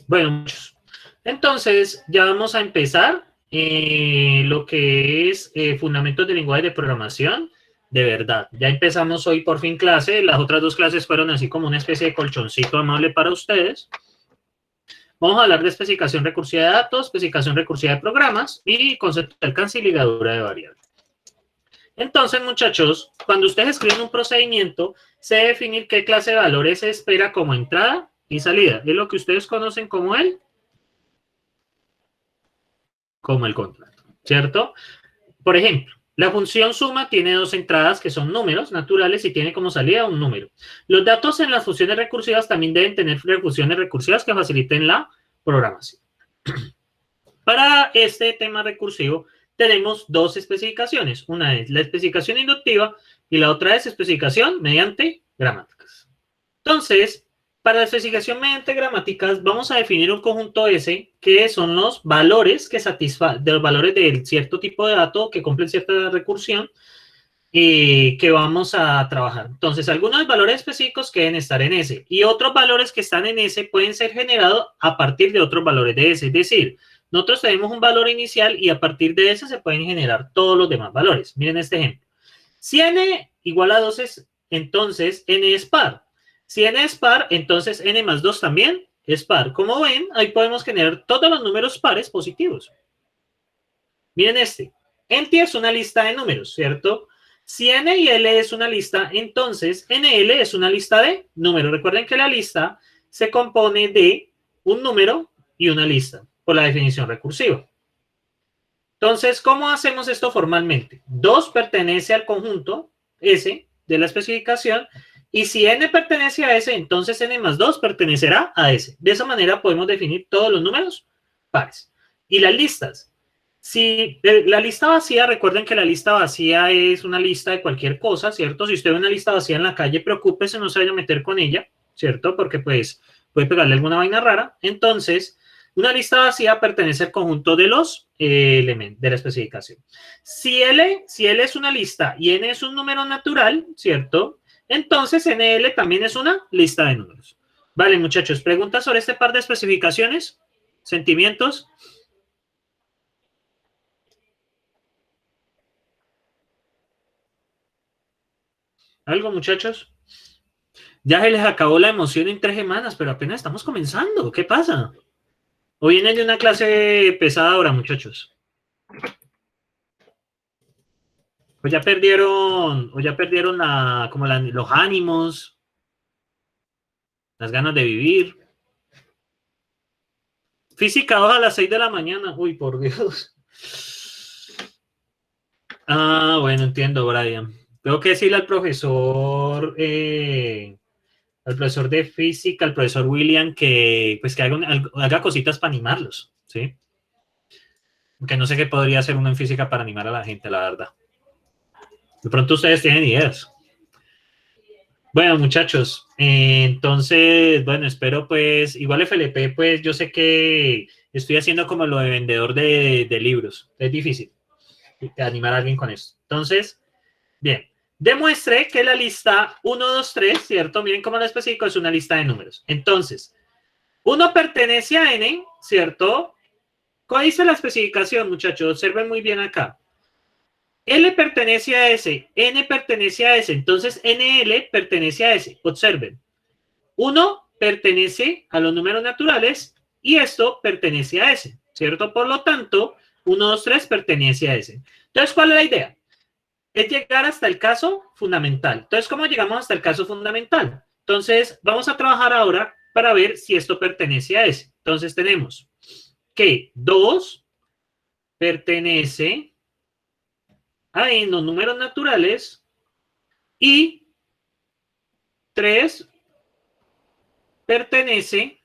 Bueno, muchos. Entonces, ya vamos a empezar lo que es fundamentos del lenguaje de programación. De verdad, ya empezamos hoy por fin clase. Las otras dos clases fueron así como una especie de colchoncito amable para ustedes. Vamos a hablar de especificación recursiva de datos, especificación recursiva de programas y concepto de alcance y ligadura de variables. Entonces, muchachos, cuando ustedes escriben un procedimiento, se debe definir qué clase de valores se espera como entrada y salida. Es lo que ustedes conocen como el contrato, ¿cierto? Por ejemplo, la función suma tiene dos entradas que son números naturales y tiene como salida un número. Los datos en las funciones recursivas también deben tener funciones recursivas que faciliten la programación. Para este tema recursivo tenemos dos especificaciones. Una es la especificación inductiva y la otra es especificación mediante gramáticas. Entonces, para la especificación mediante gramáticas vamos a definir un conjunto S que son los valores que satisfacen, de los valores de cierto tipo de dato que cumplen cierta recursión y que vamos a trabajar. Entonces, algunos valores específicos que deben estar en S y otros valores que están en S pueden ser generados a partir de otros valores de S. Es decir, nosotros tenemos un valor inicial y a partir de ese se pueden generar todos los demás valores. Miren este ejemplo. Si n igual a 2, entonces n es par. Si n es par, entonces n más 2 también es par. Como ven, ahí podemos generar todos los números pares positivos. Miren este. Empty es una lista de números, ¿cierto? Si n y l es una lista, entonces nl es una lista de números. Recuerden que la lista se compone de un número y una lista, por la definición recursiva. Entonces, ¿cómo hacemos esto formalmente? 2 pertenece al conjunto S de la especificación y si n pertenece a S, entonces n más 2 pertenecerá a S. De esa manera podemos definir todos los números pares. Y las listas. Si la lista vacía, recuerden que la lista vacía es una lista de cualquier cosa, ¿cierto? Si usted ve una lista vacía en la calle, preocúpese, no se vaya a meter con ella, ¿cierto? Porque pues puede pegarle alguna vaina rara. Entonces, una lista vacía pertenece al conjunto de los elementos de la especificación. Si L es una lista y N es un número natural, ¿cierto? Entonces NL también es una lista de números. Vale, muchachos, ¿preguntas sobre este par de especificaciones? ¿Sentimientos? ¿Algo, muchachos? Ya se les acabó la emoción en 3 semanas, pero apenas estamos comenzando. ¿Qué pasa? Hoy vienen de una clase pesada ahora, muchachos. O ya perdieron los ánimos, las ganas de vivir. Física 2 a las 6 de la mañana. Uy, por Dios. Ah, bueno, entiendo, Brian. Tengo que decirle al profesor de física, al profesor William, que pues que haga cositas para animarlos, ¿sí? Porque no sé qué podría hacer uno en física para animar a la gente, la verdad. De pronto ustedes tienen ideas. Bueno, muchachos, entonces, bueno, espero pues, igual FLP, pues yo sé que estoy haciendo como lo de vendedor de libros. Es difícil animar a alguien con eso. Entonces, bien, demuestre que la lista 1, 2, 3, ¿cierto? Miren cómo lo especifico, es una lista de números. Entonces, 1 pertenece a N, ¿cierto? ¿Cuál dice la especificación, muchachos? Observen muy bien acá. L pertenece a S, N pertenece a S, entonces NL pertenece a S. Observen. 1 pertenece a los números naturales y esto pertenece a S, ¿cierto? Por lo tanto, 1, 2, 3 pertenece a S. Entonces, ¿cuál es la idea? Es llegar hasta el caso fundamental. Entonces, ¿cómo llegamos hasta el caso fundamental? Entonces, vamos a trabajar ahora para ver si esto pertenece a S. Entonces, tenemos que 2 pertenece a los números naturales y 3 pertenece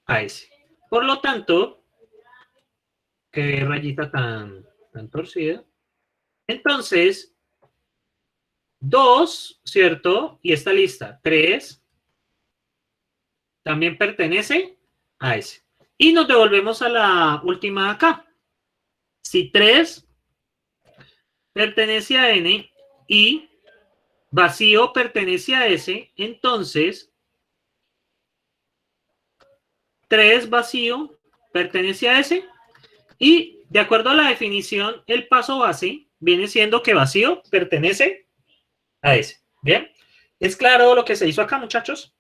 a S. Por lo tanto, qué rayita tan torcida. Entonces, 2, ¿cierto? Y esta lista, 3, también pertenece a S. Y nos devolvemos a la última acá. Si 3 pertenece a N y vacío pertenece a S, entonces 3 vacío pertenece a S. Y de acuerdo a la definición, el paso base viene siendo que vacío pertenece a S. ¿Bien? ¿Es claro lo que se hizo acá, muchachos?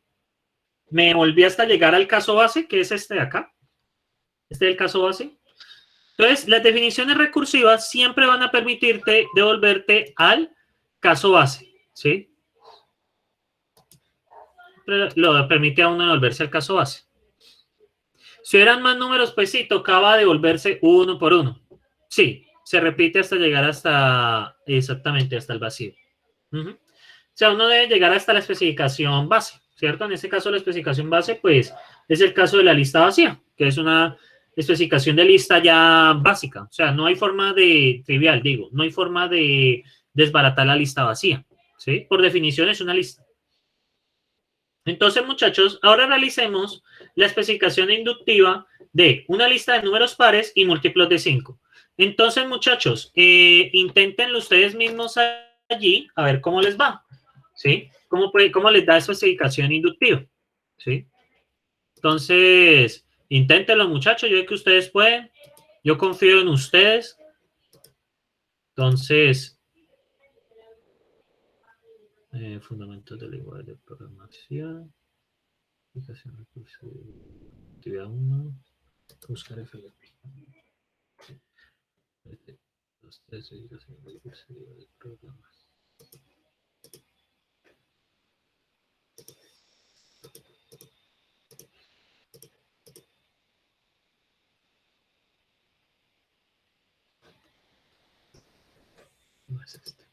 Me volví hasta llegar al caso base, que es este de acá. Este es el caso base. Entonces, las definiciones recursivas siempre van a permitirte devolverte al caso base, ¿sí? Lo permite a uno devolverse al caso base. Si eran más números, pues sí, tocaba devolverse uno por uno. Sí, se repite hasta llegar hasta, exactamente, hasta el vacío. O sea, uno debe llegar hasta la especificación base, ¿cierto? En este caso, la especificación base, pues, es el caso de la lista vacía, que es una especificación de lista ya básica. O sea, no hay forma de, trivial, digo, no hay forma de desbaratar la lista vacía, ¿sí? Por definición es una lista. Entonces, muchachos, ahora realicemos la especificación inductiva de una lista de números pares y múltiplos de 5. Entonces, muchachos, inténtenlo ustedes mismos allí, a ver cómo les va, ¿sí? ¿Cómo les da especificación inductiva? ¿Sí? Entonces, inténtenlo, muchachos, yo sé que ustedes pueden, yo confío en ustedes. Entonces, fundamentos del lenguaje de programación, aplicación recursiva, actividad 1, buscar FLP. 2, 3, aplicación recursiva de programas. No es este.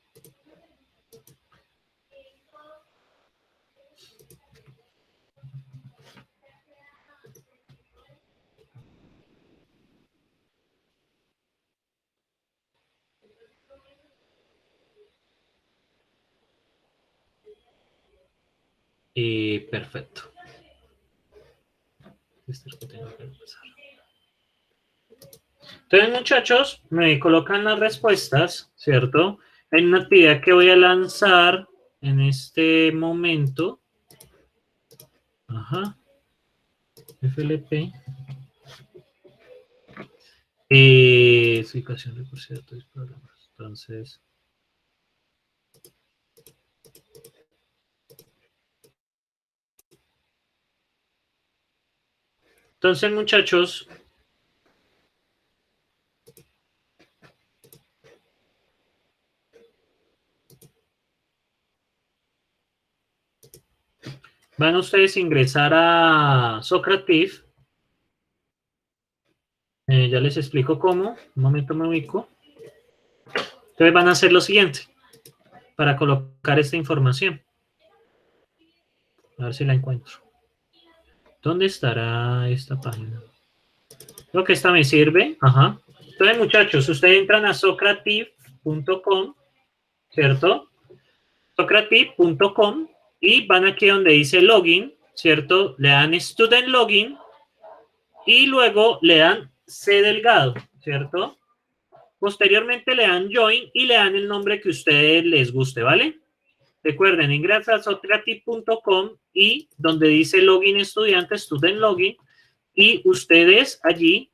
Y perfecto. Esto es lo que tengo que empezar. Entonces, muchachos, me colocan las respuestas, ¿cierto? Hay una actividad que voy a lanzar en este momento. Ajá. FLP. Explicación recursiva de todos los programas. Entonces, muchachos, van ustedes a ingresar a Socrative. Ya les explico cómo. Un momento me ubico. Entonces van a hacer lo siguiente para colocar esta información. A ver si la encuentro. ¿Dónde estará esta página? Creo que esta me sirve. Ajá. Entonces, muchachos, ustedes entran a socrative.com, ¿cierto? Socrative.com y van aquí donde dice login, ¿cierto? Le dan student login y luego le dan C delgado, ¿cierto? Posteriormente le dan join y le dan el nombre que a ustedes les guste, ¿vale? Recuerden, ingresan a socrative.com y donde dice login estudiante, student login, y ustedes allí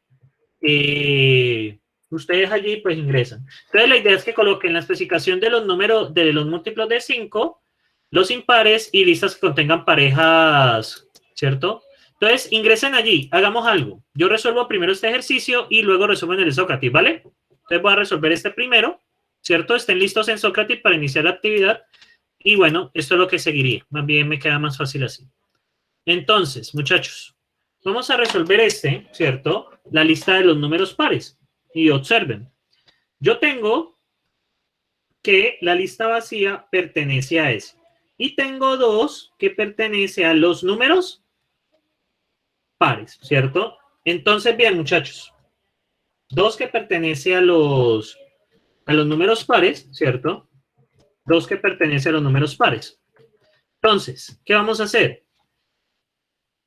pues ingresan. Entonces la idea es que coloquen la especificación de los números, de los múltiplos de 5, los impares y listas que contengan parejas, ¿cierto? Entonces ingresen allí, hagamos algo. Yo resuelvo primero este ejercicio y luego resuelven el de Socrative, ¿vale? Entonces voy a resolver este primero, ¿cierto? Estén listos en Socrative para iniciar la actividad y bueno, esto es lo que seguiría. Más bien me queda más fácil así. Entonces, muchachos, vamos a resolver ¿cierto? La lista de los números pares. Y observen, yo tengo que la lista vacía pertenece a ese. Y tengo 2 que pertenece a los números pares, ¿cierto? Entonces, bien, muchachos, 2 que pertenece a los números pares, ¿cierto? 2 que pertenece a los números pares. Entonces, ¿qué vamos a hacer?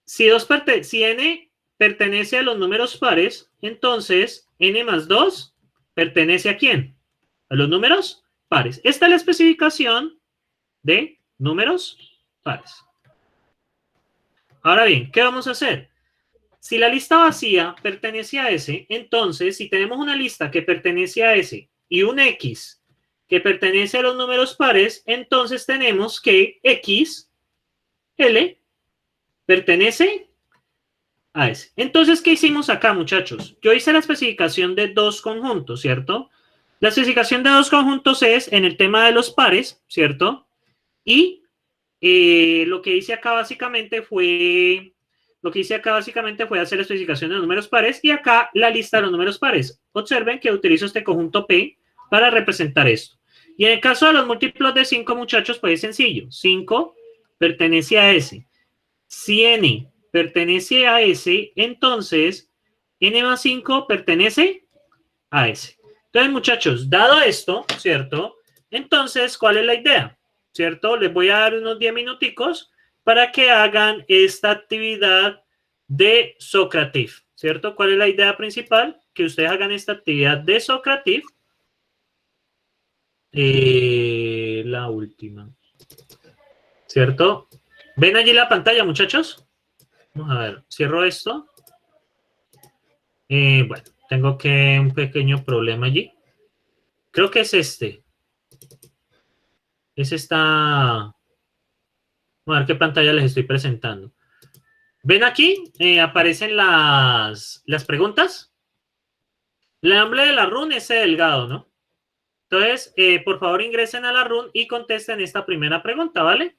Si n pertenece a los números pares, entonces n más 2 pertenece ¿a quién? A los números pares. Esta es la especificación de números pares. Ahora bien, ¿qué vamos a hacer? Si la lista vacía pertenece a S, entonces si tenemos una lista que pertenece a S y un X que pertenece a los números pares, entonces tenemos que X, L, pertenece a S. Entonces, ¿qué hicimos acá, muchachos? Yo hice la especificación de dos conjuntos, ¿cierto? La especificación de dos conjuntos es en el tema de los pares, ¿cierto? Y lo que hice acá básicamente fue hacer la especificación de los números pares y acá la lista de los números pares. Observen que utilizo este conjunto P para representar esto. Y en el caso de los múltiplos de 5, muchachos, pues es sencillo. 5 pertenece a S. Si N pertenece a S, entonces N más 5 pertenece a S. Entonces, muchachos, dado esto, ¿cierto? Entonces, ¿cuál es la idea? ¿Cierto? Les voy a dar unos 10 minuticos para que hagan esta actividad de Socrative, ¿cierto? ¿Cuál es la idea principal? Que ustedes hagan esta actividad de Socrative. La última, ¿cierto? ¿Ven allí la pantalla, muchachos? Vamos a ver, cierro esto. Bueno, tengo que un pequeño problema allí. Creo que es este. Es esta. Vamos a ver qué pantalla les estoy presentando. ¿Ven aquí? Aparecen las preguntas. El nombre de la run es delgado, ¿no? Entonces, por favor ingresen a la run y contesten esta primera pregunta, ¿vale?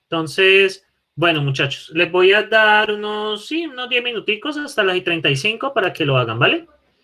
Entonces, bueno, muchachos, les voy a dar unos 10 minuticos hasta las 35 para que lo hagan, ¿vale?